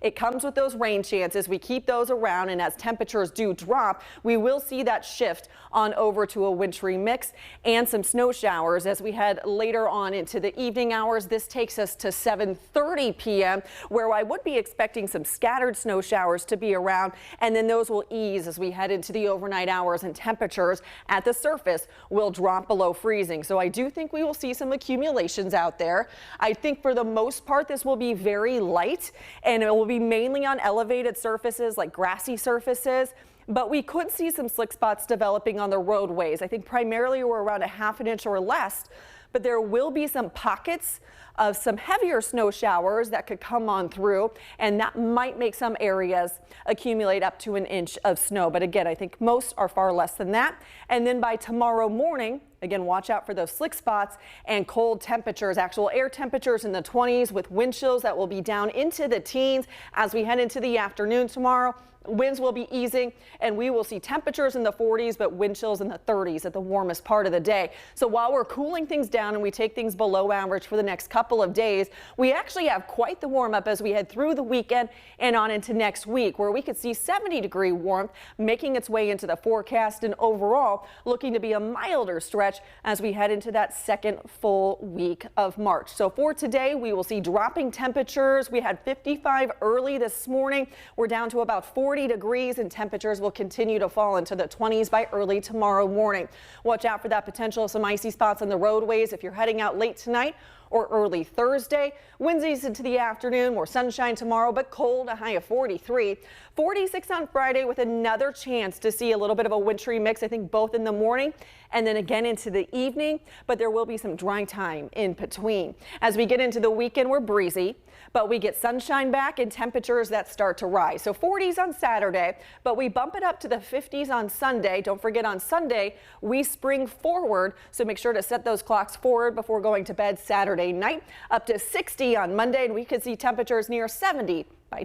It comes with those rain chances. We keep those around, and as temperatures do drop, we will see that shift on over to a wintry mix and some snow showers as we head later on into the evening hours. This takes us to 7:30 p.m. where I would be expecting some scattered snow showers to be around, and then those will ease as we head into the overnight hours, and temperatures at the surface will drop below freezing. So I do think we will see some accumulations out there. I think for the most part this will be very light, and it will be mainly on elevated surfaces like grassy surfaces. But we could see some slick spots developing on the roadways. I think primarily we're around a ½ inch or less, but there will be some pockets of some heavier snow showers that could come on through, and that might make some areas accumulate up to an inch of snow. But again, I think most are far less than that. And then by tomorrow morning, again, watch out for those slick spots and cold temperatures, actual air temperatures in the 20s with wind chills that will be down into the teens as we head into the afternoon tomorrow. Winds will be easing, and we will see temperatures in the 40s, but wind chills in the 30s at the warmest part of the day. So while we're cooling things down and we take things below average for the next couple of days, we actually have quite the warm up as we head through the weekend and on into next week, where we could see 70-degree warmth making its way into the forecast, and overall looking to be a milder stretch as we head into that second full week of March. So for today, we will see dropping temperatures. We had 55 early this morning. We're down to about 40 degrees, and temperatures will continue to fall into the 20s by early tomorrow morning. Watch out for that potential of some icy spots on the roadways if you're heading out late tonight or early Thursday. Winds ease into the afternoon, more sunshine tomorrow, but cold, a high of 43. 46 on Friday with another chance to see a little bit of a wintry mix, I think both in the morning and then again into the evening, but there will be some drying time in between. As we get into the weekend, we're breezy, but we get sunshine back and temperatures that start to rise. So 40s on Saturday, but we bump it up to the 50s on Sunday. Don't forget, on Sunday, we spring forward, so make sure to set those clocks forward before going to bed Saturday night. Up to 60 on Monday, and we could see temperatures near 70 by